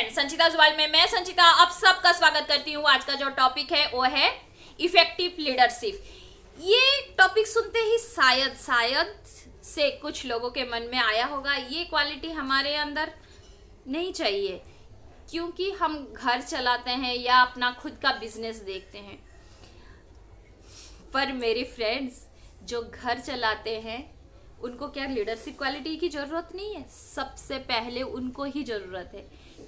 Friends, संचिता world में मैं संचिता आप सबका स्वागत करती हूँ। आज का जो टॉपिक है वो है इफेक्टिव लीडरशिप। ये टॉपिक सुनते ही शायद से कुछ लोगों के मन में आया होगा ये क्वालिटी हमारे अंदर नहीं चाहिए, क्योंकि हम घर चलाते हैं या अपना खुद का बिजनेस देखते हैं। पर मेरे फ्रेंड्स, जो घर चलाते हैं उनको क्या लीडरशिप क्वालिटी की ज़रूरत नहीं है? सबसे पहले उनको ही ज़रूरत है,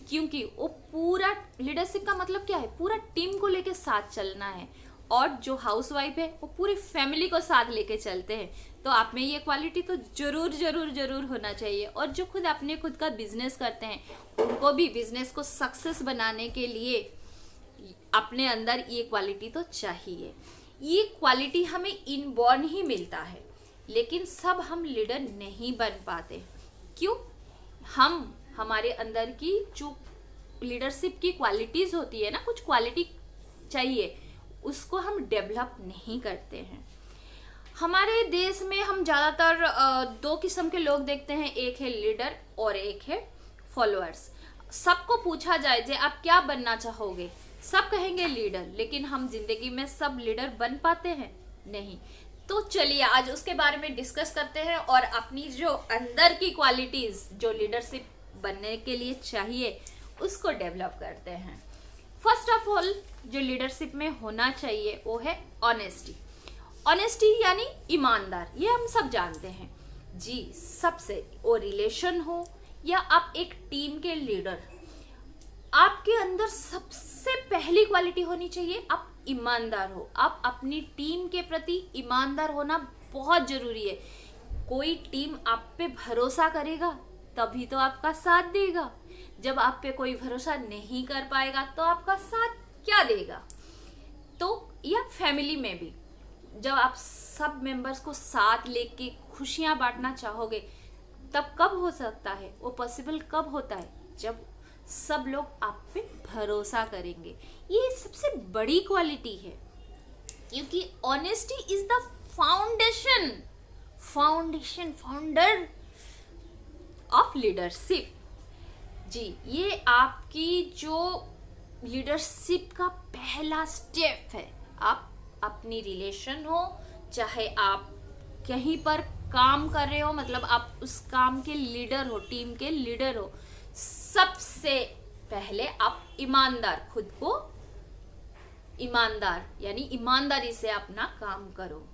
क्योंकि वो पूरा लीडरशिप का मतलब क्या है? पूरा टीम को लेके साथ चलना है। और जो हाउसवाइफ है वो पूरी फैमिली को साथ लेके चलते हैं। तो आप में ये क्वालिटी तो जरूर होना चाहिए। और जो खुद का बिजनेस करते हैं उनको भी बिजनेस को सक्सेस बनाने के लिए अपने अंदर ये क्वालिटी तो चाहिए। ये क्वालिटी हमें इनबॉर्न ही मिलता है, लेकिन सब हम लीडर नहीं बन पाते। क्यों? हमारे अंदर की जो लीडरशिप की क्वालिटीज होती है ना, कुछ क्वालिटी चाहिए, उसको हम डेवलप नहीं करते हैं। हमारे देश में हम ज़्यादातर दो किस्म के लोग देखते हैं, एक है लीडर और एक है फॉलोअर्स। सबको पूछा जाए जे आप क्या बनना चाहोगे, सब कहेंगे लीडर, लेकिन हम जिंदगी में सब लीडर बन पाते हैं? नहीं। तो चलिए आज उसके बारे में डिस्कस करते हैं और अपनी जो अंदर की क्वालिटीज जो लीडरशिप बनने के लिए चाहिए उसको डेवलप करते हैं। फर्स्ट ऑफ ऑल जो लीडरशिप में होना चाहिए वो है ऑनेस्टी। ऑनेस्टी यानी ईमानदार, ये हम सब जानते हैं जी। सबसे वो रिलेशन हो या आप एक टीम के लीडर, आपके अंदर सबसे पहली क्वालिटी होनी चाहिए आप ईमानदार हो। आप अपनी टीम के प्रति ईमानदार होना बहुत जरूरी है। कोई टीम आप पे भरोसा करेगा तभी तो आपका साथ देगा। जब आप पे कोई भरोसा नहीं कर पाएगा तो आपका साथ क्या देगा? तो या फैमिली में भी जब आप सब मेंबर्स को साथ लेके खुशियां बांटना चाहोगे, तब कब हो सकता है? वो पॉसिबल कब होता है? जब सब लोग आप पे भरोसा करेंगे। ये सबसे बड़ी क्वालिटी है, क्योंकि honesty is the founder of leadership जी। ये आपकी जो लीडरशिप का पहला स्टेप है। आप अपनी रिलेशन हो, चाहे आप कहीं पर काम कर रहे हो, मतलब आप उस काम के लीडर हो, टीम के लीडर हो, सबसे पहले आप ईमानदार, खुद को ईमानदार यानी ईमानदारी से अपना काम करो,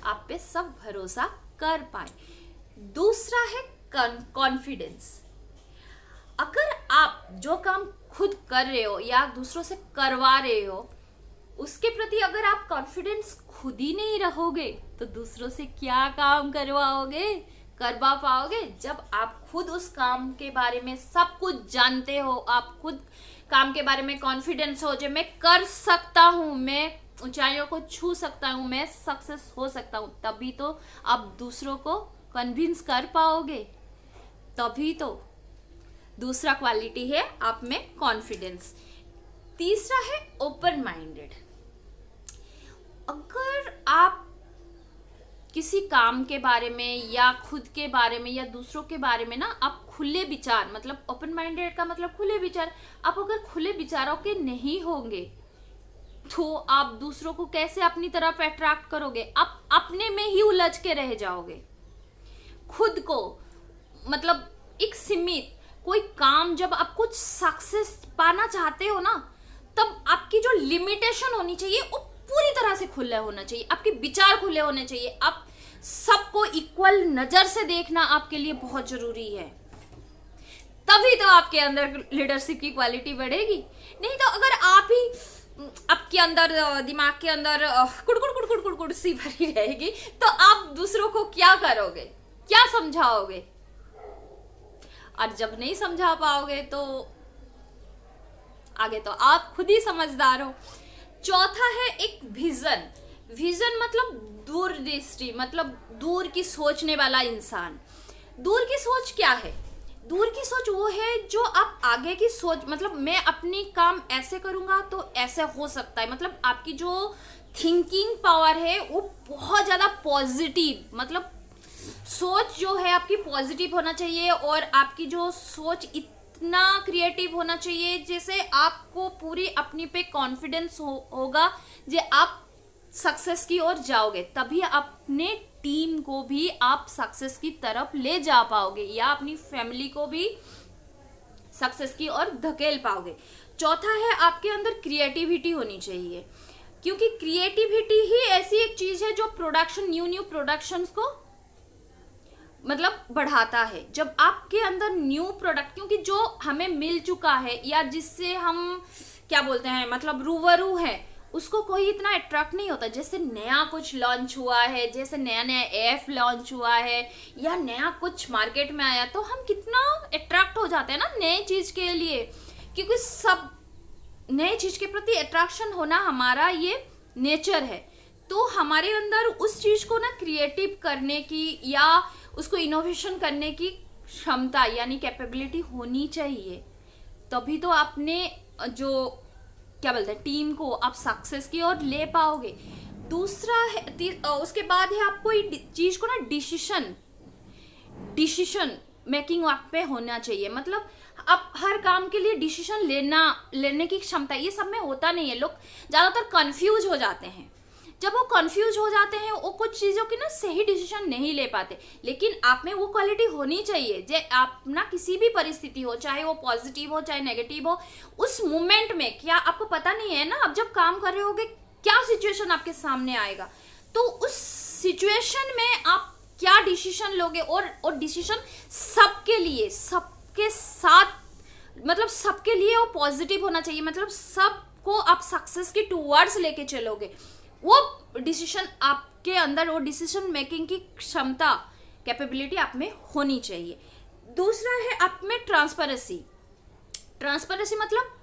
आप पे सब भरोसा कर पाए। दूसरा है कॉन्फिडेंस। अगर आप जो काम खुद कर रहे हो या दूसरों से करवा रहे हो, उसके प्रति अगर आप कॉन्फिडेंस खुद ही नहीं रहोगे तो दूसरों से क्या काम करवा पाओगे? जब आप खुद उस काम के बारे में सब कुछ जानते हो, आप खुद काम के बारे में कॉन्फिडेंस हो, जो मैं कर सकता हूँ, मैं ऊंचाइयों को छू सकता हूँ, मैं सक्सेस हो सकता हूँ, तभी तो आप दूसरों को कन्विंस कर पाओगे। तभी तो दूसरा क्वालिटी है आप में कॉन्फिडेंस। तीसरा है ओपन माइंडेड। अगर आप किसी काम के बारे में या खुद के बारे में या दूसरों के बारे में ना आप खुले विचार, मतलब ओपन माइंडेड का मतलब खुले विचार, आप अगर खुले विचारों के नहीं होंगे तो आप दूसरों को कैसे अपनी तरफ अट्रैक्ट करोगे? आप अपने में ही उलझ के रह जाओगे। खुद को मतलब एक सीमित कोई काम, जब आप कुछ सक्सेस पाना चाहते हो ना, तब आपकी जो लिमिटेशन होनी चाहिए वो पूरी तरह से खुला होना चाहिए। आपके विचार खुले होने चाहिए। आप सबको इक्वल नजर से देखना आपके लिए बहुत जरूरी है। तभी तो आपके अंदर लीडरशिप की क्वालिटी बढ़ेगी। नहीं तो अगर आप ही आपके अंदर दिमाग के अंदर कुड़ सी भरी रहेगी तो आप दूसरों को क्या करोगे, क्या समझाओगे? और जब नहीं समझा पाओगे तो आगे तो आप खुद ही समझदार हो। चौथा है एक विजन मतलब दूरदृष्टि, मतलब दूर की सोचने वाला इंसान। दूर की सोच क्या है? दूर की सोच वो है जो आप आगे की सोच, मतलब मैं अपनी काम ऐसे करूंगा तो ऐसे हो सकता है, मतलब आपकी जो थिंकिंग पावर है वो बहुत ज्यादा पॉजिटिव, मतलब सोच जो है आपकी पॉजिटिव होना चाहिए। और आपकी जो सोच इतना क्रिएटिव होना चाहिए जैसे आपको पूरी अपनी पे कॉन्फिडेंस होगा जे आप सक्सेस की ओर जाओगे, तभी अपने टीम को भी आप सक्सेस की तरफ ले जा पाओगे या अपनी फैमिली को भी सक्सेस की ओर धकेल पाओगे। चौथा है आपके अंदर क्रिएटिविटी होनी चाहिए, क्योंकि क्रिएटिविटी ही ऐसी एक चीज है जो प्रोडक्शन, न्यू प्रोडक्शंस को मतलब बढ़ाता है। जब आपके अंदर न्यू प्रोडक्ट, क्योंकि जो हमें मिल चुका है या जिससे हम क्या बोलते हैं मतलब रूबरू है, उसको कोई इतना अट्रैक्ट नहीं होता। जैसे नया कुछ लॉन्च हुआ है, जैसे नया नया ऐप लॉन्च हुआ है या नया कुछ मार्केट में आया, तो हम कितना अट्रैक्ट हो जाते हैं ना नए चीज के लिए, क्योंकि सब नए चीज के प्रति अट्रैक्शन होना हमारा ये नेचर है। तो हमारे अंदर उस चीज को ना क्रिएटिव करने की या उसको इनोवेशन करने की क्षमता यानी कैपेबिलिटी होनी चाहिए, तभी तो आपने जो क्या बोलते हैं टीम को आप सक्सेस की ओर ले पाओगे। दूसरा है उसके बाद है आपको चीज को ना डिसीजन मेकिंग आप पे होना चाहिए। मतलब आप हर काम के लिए डिसीजन लेने की क्षमता, ये सब में होता नहीं है। लोग ज्यादातर कंफ्यूज हो जाते हैं। जब वो कंफ्यूज हो जाते हैं वो कुछ चीजों की ना सही डिसीजन नहीं ले पाते। लेकिन आप में वो क्वालिटी होनी चाहिए जे आप ना किसी भी परिस्थिति हो, चाहे वो पॉजिटिव हो चाहे नेगेटिव हो, उस मोमेंट में क्या आपको पता नहीं है ना आप जब काम कर रहे होगे क्या सिचुएशन आपके सामने आएगा, तो उस सिचुएशन में आप क्या डिसीजन लोगे। और डिसीजन सबके लिए, सबके साथ, मतलब सबके लिए वो पॉजिटिव होना चाहिए। मतलब सबको आप सक्सेस की टूवर्ड्स लेके चलोगे। वो डिसीजन आपके अंदर, वो डिसीजन मेकिंग की क्षमता, कैपेबिलिटी आप में होनी चाहिए। दूसरा है आप में ट्रांसपेरेंसी मतलब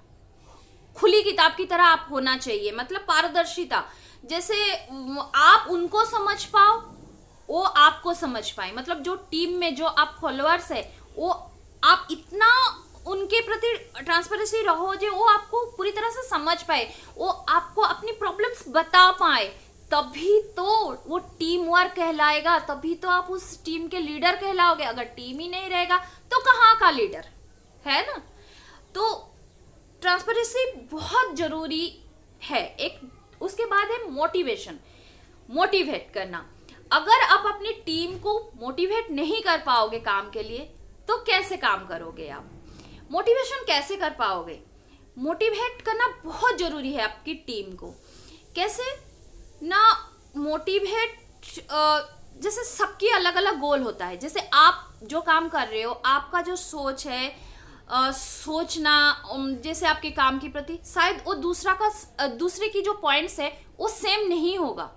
खुली किताब की तरह आप होना चाहिए। मतलब पारदर्शिता, जैसे आप उनको समझ पाओ वो आपको समझ पाए। मतलब जो टीम में जो आप फॉलोअर्स है वो आप इतना उनके प्रति ट्रांसपेरेंसी रहो जो वो आपको पूरी तरह से समझ पाए, वो आपको अपनी प्रॉब्लम्स बता पाए, तभी तो वो टीम वर्क कहलाएगा, तभी तो आप उस टीम के लीडर कहलाओगे। अगर टीम ही नहीं रहेगा तो कहाँ का लीडर है ना। तो ट्रांसपेरेंसी बहुत जरूरी है। एक उसके बाद है मोटिवेट करना। अगर आप अपनी टीम को मोटिवेट नहीं कर पाओगे काम के लिए तो कैसे काम करोगे आप? मोटिवेशन कैसे कर पाओगे? मोटिवेट करना बहुत जरूरी है आपकी टीम को। कैसे ना मोटिवेट, जैसे सबकी अलग अलग गोल होता है। जैसे आप जो काम कर रहे हो, आपका जो सोच है, सोचना जैसे आपके काम के प्रति, शायद वो दूसरे की जो पॉइंट्स है वो सेम नहीं होगा,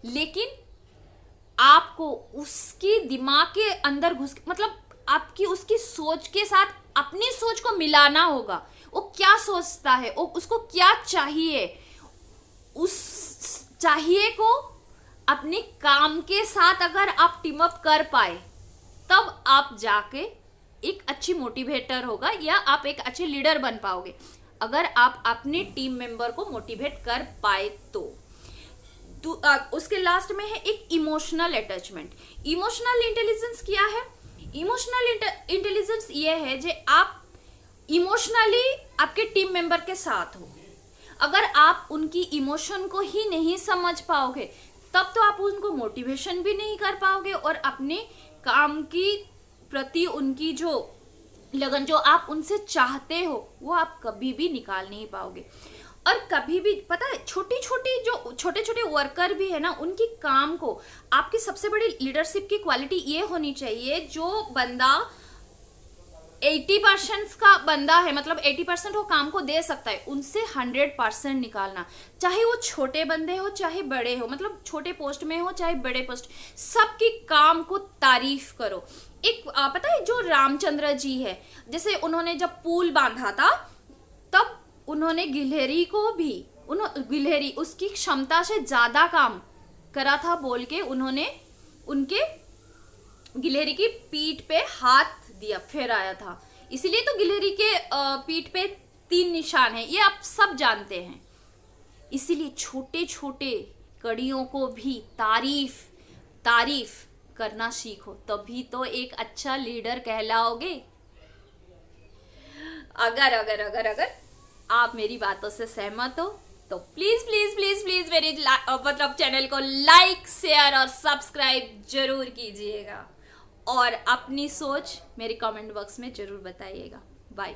लेकिन आपको उसकी दिमाग के अंदर मतलब आपकी उसकी सोच के साथ अपनी सोच को मिलाना होगा। वो क्या सोचता है, वो उसको क्या चाहिए, उस चाहिए को अपने काम के साथ अगर आप टीम अप कर पाए, तब आप जाके एक अच्छी मोटिवेटर होगा या आप एक अच्छे लीडर बन पाओगे। अगर आप अपने टीम मेंबर को मोटिवेट कर पाए तो उसके लास्ट में है एक इमोशनल अटैचमेंट। इमोशनल इंटेलिजेंस क्या है? इमोशनल इंटेलिजेंस ये है जो आप इमोशनली आपके टीम मेंबर के साथ हो। अगर आप उनकी इमोशन को ही नहीं समझ पाओगे तब तो आप उनको मोटिवेशन भी नहीं कर पाओगे और अपने काम की प्रति उनकी जो लगन, जो आप उनसे चाहते हो, वो आप कभी भी निकाल नहीं पाओगे। और कभी भी पता है, छोटे छोटे वर्कर भी है ना, उनकी काम को, आपकी सबसे बड़ी लीडरशिप की क्वालिटी ये होनी चाहिए, जो बंदा 80% का बंदा है, मतलब 80% वो काम को दे सकता है, उनसे 100% निकालना। चाहे वो छोटे बंदे हो चाहे बड़े हो, मतलब छोटे पोस्ट में हो चाहे बड़े पोस्ट, सबकी काम को तारीफ करो। एक पता है जो रामचंद्र जी है, जैसे उन्होंने जब पुल बांधा था तब उन्होंने गिलहरी को भी, गिलहरी उसकी क्षमता से ज्यादा काम करा था बोल के उन्होंने उनके गिलहरी की पीठ पे हाथ दिया, फेराया था। इसीलिए तो गिलहरी के पीठ पे 3 निशान है, ये आप सब जानते हैं। इसीलिए छोटे छोटे कड़ियों को भी तारीफ करना सीखो, तभी तो एक अच्छा लीडर कहलाओगे। अगर अगर अगर अगर आप मेरी बातों से सहमत हो तो प्लीज प्लीज प्लीज प्लीज मेरे मतलब चैनल को लाइक शेयर और सब्सक्राइब जरूर कीजिएगा और अपनी सोच मेरे कमेंट बॉक्स में जरूर बताइएगा। बाय।